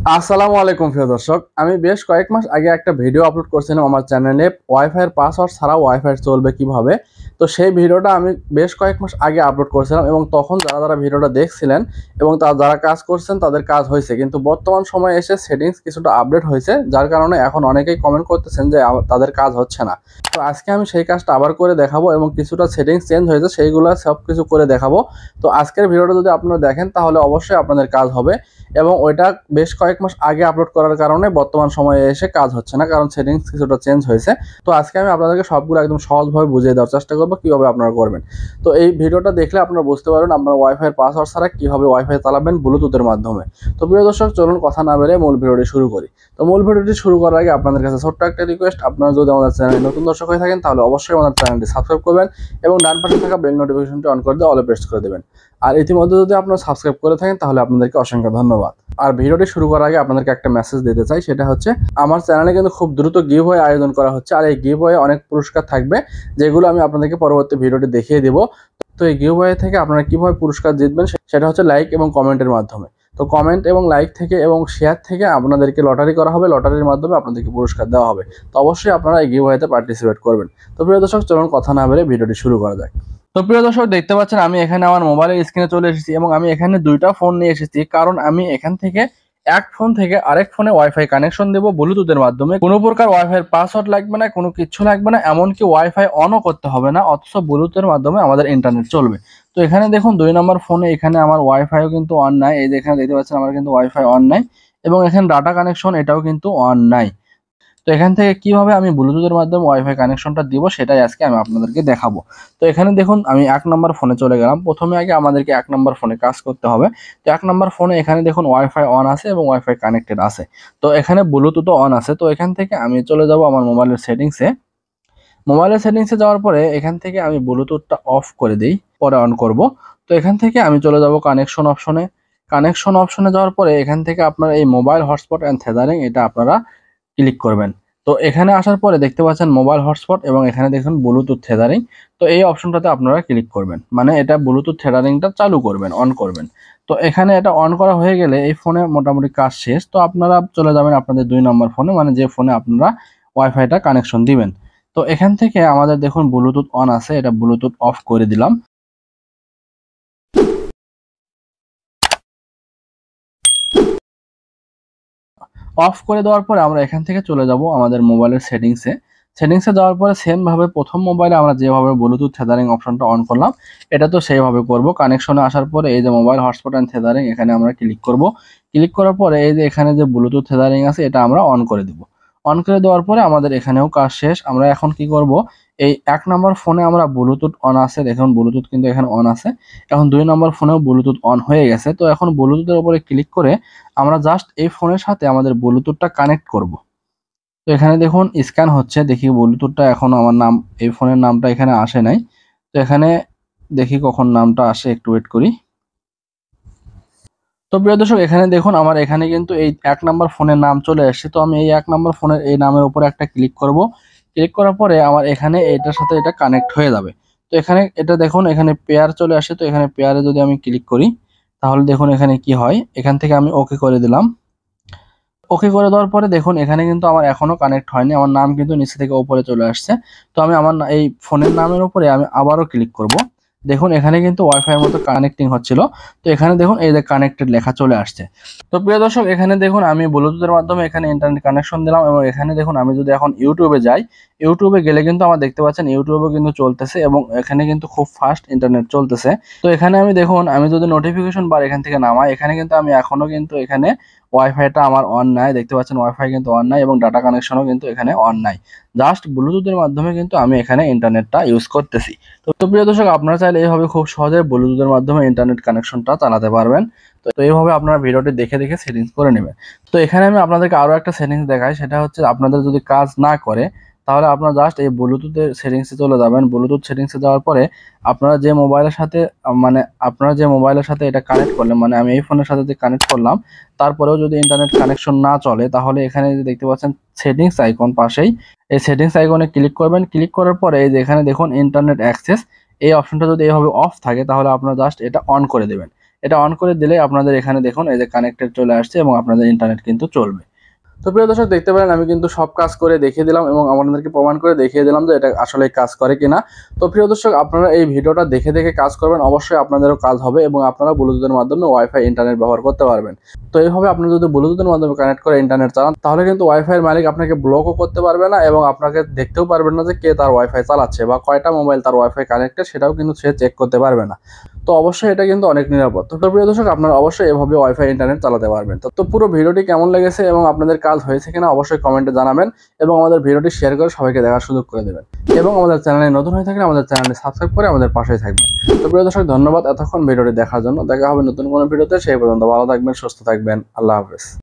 আসসালামু আলাইকুম প্রিয় দর্শক, আমি বেশ কয়েক মাস আগে একটা ভিডিও আপলোড করছিলাম আমার চ্যানেলে ওয়াইফাইয়ের পাসওয়ার্ড ছাড়া ওয়াইফাই চলবে কিভাবে। তো সেই ভিডিওটা আমি বেশ কয়েক মাস আগে আপলোড করেছিলাম এবং তখন যারা যারা ভিডিওটা দেখছিলেন এবং যারা কাজ করছেন তাদের কাজ হয়েছে, কিন্তু বর্তমান সময়ে এসে সেটিংস কিছুটা আপডেট হয়েছে, যার কারণে এখন অনেকেই কমেন্ট করতেছেন যে তাদের কাজ হচ্ছে না। তো আজকে আমি সেই কাজটা আবার করে দেখাবো এবং কিছুটা সেটিংস চেঞ্জ হয়েছে সেইগুলো সব কিছু করে দেখাবো। তো আজকের ভিডিওটা যদি আপনারা দেখেন তাহলে অবশ্যই আপনাদের কাজ হবে এবং ওইটা বেশ কয়েক মাস আগে আপলোড করার কারণে বর্তমান সময়ে এসে কাজ হচ্ছে না, কারণ সেটিংস কিছুটা চেঞ্জ হয়েছে। তো আজকে আমি আপনাদেরকে সবগুলো একদম সহজভাবে বুঝিয়ে দেওয়ার চেষ্টা করবো কীভাবে আপনারা করবেন। তো এই ভিডিওটা দেখলে আপনারা বুঝতে পারবেন আপনার ওয়াইফাইয়ের পাসওয়ার্ড ছাড়া কীভাবে ওয়াইফাই চালাবেন ব্লুটুথের মাধ্যমে। তো প্রিয় দর্শক, চলুন কথা না বেরিয়ে মূল ভিডিওটি শুরু করি। তো মূল ভিডিওটি শুরু করার আগে আপনাদের কাছে ছোট্ট একটা রিকোয়েস্ট, আপনারা যদি আমাদের চ্যানেলে নতুন দর্শক হয়ে থাকেন তাহলে অবশ্যই আমাদের চ্যানেলটি সাবস্ক্রাইব করবেন এবং ডান পাশে থাকা বেল নোটিফিকেশনটি অন করে দিয়ে অলে প্রেস করে দেবেন। আর ইতিমধ্যে যদি আপনারা সাবস্ক্রাইব করে থাকেন তাহলে আপনাদেরকে অসংখ্য ধন্যবাদ। আর ভিডিওটি শুরু করার আগে আপনাদেরকে একটা মেসেজ দিতে চাই, সেটা হচ্ছে আমার চ্যানেলে কিন্তু খুব দ্রুত গিভওয়ে আয়োজন করা হচ্ছে, আর এই গিভওয়ে অনেক পুরস্কার থাকবে যেগুলো আমি আপনাদেরকে পরবর্তী ভিডিওটি দেখিয়ে দেব। তো এই গিভওয়ে থেকে আপনারা কিভাবে পুরস্কার জিতবেন সেটা হচ্ছে লাইক এবং কমেন্টের মাধ্যমে। তো কমেন্ট এবং লাইক থেকে এবং শেয়ার থেকে আপনাদেরকে লটারি করা হবে, লটারির মাধ্যমে আপনাদেরকে পুরস্কার দেওয়া হবে। তো অবশ্যই আপনারা এই গিভওয়েতে পার্টিসিপেট করবেন। তো প্রিয় দর্শক, চলুন কথা না বেরিয়ে ভিডিওটি শুরু করা যাক। তো প্রিয় দর্শক, দেখতে পাচ্ছেন আমি এখানে আমার মোবাইলের স্ক্রিনে চলে এসেছি এবং আমি এখানে দুইটা ফোন নিয়ে এসেছি, কারণ আমি এখান থেকে এক ফোন থেকে আরেক ফোনে ওয়াইফাই কানেকশন দেবো ব্লুটুথের মাধ্যমে। কোনো প্রকার ওয়াইফাই পাসওয়ার্ড লাগবে না, কোনো কিছু লাগবে না, এমনকি ওয়াইফাই অনও করতে হবে না, অথচ ব্লুটুথের মাধ্যমে আমাদের ইন্টারনেট চলবে। তো এখানে দেখুন 2 নম্বর ফোনে এখানে আমার ওয়াইফাইও কিন্তু অন নাই, এই যে এখানে দেখতে পাচ্ছেন আমার কিন্তু ওয়াইফাই অন নাই এবং এখানে ডাটা কানেকশন এটাও কিন্তু অন নাই। তো এখান থেকে কিভাবে আমি ব্লুটুথের মাধ্যমে ওয়াইফাই কানেকশনটা দিব সেটাই আজকে আমি আপনাদেরকে দেখাবো। তো এখানে দেখুন আমি 1 নম্বর ফোনে চলে গেলাম। প্রথমে আগে আমাদেরকে 1 নম্বর ফোনে কাজ করতে হবে। তো 1 নম্বর ফোনে এখানে দেখুন ওয়াইফাই অন আছে এবং ওয়াইফাই কানেক্টেড আছে। তো এখানে ব্লুটুথও অন আছে। তো এখান থেকে আমি চলে যাব আমার মোবাইলের সেটিংসে। মোবাইলের সেটিংসে যাওয়ার পরে এখান থেকে আমি ব্লুটুথটা অফ করে দেই, পরে অন করব। তো এখান থেকে আমি চলে যাব কানেকশন অপশনে। কানেকশন অপশনে যাওয়ার পরে এখান থেকে আপনার এই মোবাইল হটস্পট অ্যান্ড থেজারিং এটা আপনারা ক্লিক করবেন। তো এখানে আসার পরে দেখতে পাচ্ছেন মোবাইল হটস্পট এবং এখানে দেখুন ব্লুটুথ থেজারিং। তো এই অপশনটাতে আপনারা ক্লিক করবেন, মানে এটা ব্লুটুথ থেজারিংটা চালু করবেন, অন করবেন। তো এখানে এটা অন করা হয়ে গেলে এই ফোনে মোটামুটি কাজ শেষ। তো আপনারা চলে যাবেন আপনাদের 2 নম্বর ফোনে, মানে যে ফোনে আপনারা ওয়াইফাইটা কানেকশন দিবেন। তো এখান থেকে আমাদের দেখুন ব্লুটুথ অন আছে, এটা ব্লুটুথ অফ করে দিলাম। অফ করে দেওয়ার পরে আমরা এখান থেকে চলে যাব আমাদের মোবাইলের সেটিংসে যাওয়ার পরে সেম ভাবে প্রথম মোবাইলে আমরা যেভাবে ব্লুটুথ থেজারিং অপশনটা অন করলাম এটা তো সেইভাবে করব। কানেকশনে আসার পরে এই যে মোবাইল হটস্পট অ্যান্ড থেজারিং এখানে আমরা ক্লিক করব। ক্লিক করার পরে এই যে এখানে যে ব্লুটুথ থেজারিং আছে এটা আমরা অন করে দিব। অন করে দেওয়ার পরে আমাদের এখানেও কাজ শেষ। আমরা এখন কি করব, এই 1 নম্বর ফোনে আমরা ব্লুটুথ অন আছে, দেখুন ব্লুটুথ কিন্তু এখানে অন আছে। এখন 2 নম্বর ফোনেও ব্লুটুথ অন হয়ে গেছে। তো এখন ব্লুটুথের উপরে ক্লিক করে আমরা জাস্ট এই ফোনের সাথে আমাদের ব্লুটুথটা কানেক্ট করব। তো এখানে দেখুন স্ক্যান হচ্ছে, দেখি ব্লুটুথটা এখন আমার নাম, এই ফোনের নামটা এখানে আসে নাই। তো এখানে দেখি কখন নামটা আসে, একটু ওয়েট করি। তো প্রিয় দর্শক, এখানে দেখুন আমার এখানে কিন্তু এই 1 নম্বর ফোনের নাম চলে আসছে। তো আমি এই 1 নম্বর ফোনের এই নামের উপরে একটা ক্লিক করব। ক্লিক করার পরে আমার এখানে এটার সাথে এটা কানেক্ট হয়ে যাবে। তো এখানে এটা দেখুন এখানে পেয়ার চলে আসে। তো এখানে পেয়ারে যদি আমি ক্লিক করি তাহলে দেখুন এখানে কি হয়, এখান থেকে আমি ওকে করে দিলাম। ওকে করে দেওয়ার পরে দেখুন এখানে কিন্তু আমার এখনো কানেক্ট হয়নি, আমার নাম কিন্তু নিচে থেকে উপরে চলে আসছে। তো আমি আমার এই ফোনের নামের উপরে আমি আবারও ক্লিক করব। দেখুন এখানে কিন্তু ওয়াইফাই এর মতো কানেক্টিং হচ্ছিল। তো এখানে দেখুন এই যে কানেক্টেড লেখা চলে আসছে। তো প্রিয় দর্শক, এখানে দেখুন আমি ব্লুটুথের মাধ্যমে এখানে ইন্টারনেট কানেকশন দিলাম এবং এখানে দেখুন আমি যদি এখন ইউটিউবে যাই, ইউটিউবে গেলে কিন্তু আমার দেখতে পাচ্ছেন ইউটিউবে কিন্তু চলতেছে এবং এখানে কিন্তু খুব ফাস্ট ইন্টারনেট চলতেছে। তো এখানে আমি দেখুন আমি যদি নোটিফিকেশন বার এখান থেকে নামাই, এখানে কিন্তু আমি এখনো কিন্তু এখানে ওয়াইফাইটা আমার অন নাই, দেখতে পাচ্ছেন ওয়াইফাই কিন্তু অন নাই এবং ডাটা কানেকশনও কিন্তু এখানে অন নাই। জাস্ট ব্লুটুথের মাধ্যমে কিন্তু আমি এখানে ইন্টারনেটটা ইউজ করতেছি। তো প্রিয় দর্শক, আপনারা চাইলে এইভাবে খুব সহজে ব্লুটুথের মাধ্যমে ইন্টারনেট কানেকশনটা চালাতে পারবেন। তো এইভাবে আপনারা ভিডিওটি দেখে দেখে সেটিংস করে নেবেন। তো এখানে আমি আপনাদেরকে আরো একটা সেটিংস দেখাই, সেটা হচ্ছে আপনাদের যদি কাজ না করে তাহলে আপনারা জাস্ট এই ব্লুটুথের সেটিংসে চলে যাবেন। ব্লুটুথ সেটিংসে যাওয়ার পরে আপনারা যে মোবাইলের সাথে এটা কানেক্ট করলেন, মানে আমি এই ফোনের সাথে যে কানেক্ট করলাম তারপরেও যদি ইন্টারনেট কানেকশন না চলে তাহলে এখানে যে দেখতে পাচ্ছেন সেটিংস আইকন পাশেই, এই সেটিংস আইকনে ক্লিক করবেন। ক্লিক করার পরে এই যে এখানে দেখুন ইন্টারনেট অ্যাক্সেস, এই অপশনটা যদি এইভাবে অফ থাকে তাহলে আপনারা জাস্ট এটা অন করে দেবেন। এটা অন করে দিলে আপনাদের এখানে দেখুন এই যে কানেক্টেড চলে আসছে এবং আপনাদের ইন্টারনেট কিন্তু চলবে। তো প্রিয় দর্শক দেখতে পারেন আমি কিন্তু সব কাজ করে দেখিয়ে দিলাম এবং আপনাদেরকে প্রমাণ করে দেখিয়ে দিলাম যে এটা আসলে কাজ করে কিনা। তো প্রিয় দর্শক আপনারা এই ভিডিওটা দেখে দেখে কাজ করবেন, অবশ্যই আপনাদেরও কাজ হবে এবং আপনারা ব্লুটুথের মাধ্যমে ওয়াইফাই ইন্টারনেট ব্যবহার করতে পারবেন। তো এইভাবে আপনি যদি ব্লুটুথের মাধ্যমে কানেক্ট করে ইন্টারনেট চালান তাহলে কিন্তু ওয়াইফাইয়ের মালিক আপনাকে ব্লকও করতে পারবে না এবং আপনাকে দেখতেও পারবেন না যে কে তার ওয়াইফাই চালাচ্ছে বা কয়টা মোবাইল তার ওয়াইফাই কানেক্টেড সেটাও কিন্তু সে চেক করতে পারবে না। তো অবশ্যই এটা কিন্তু অনেক নিরাপদ। তো প্রিয় দর্শক আপনারা অবশ্যই এভাবে ওয়াইফাই ইন্টারনেট চালাতে পারবেন। তো পুরো ভিডিওটি কেমন লেগেছে এবং আপনাদের কাজ হয়েছে কিনা অবশ্যই কমেন্টে জানাবেন এবং আমাদের ভিডিওটি শেয়ার করে সবাইকে দেখার সুযোগ করে দেবেন এবং আমাদের চ্যানেলে নতুন হয়ে থাকলে আমাদের চ্যানেলটি সাবস্ক্রাইব করে আমাদের পাশেই থাকবেন। তো প্রিয় দর্শক ধন্যবাদ এতক্ষণ ভিডিওটি দেখার জন্য। দেখা হবে নতুন কোনো ভিডিওতে, সেই পর্যন্ত ভালো থাকবেন, সুস্থ থাকবেন, আল্লাহ হাফেজ।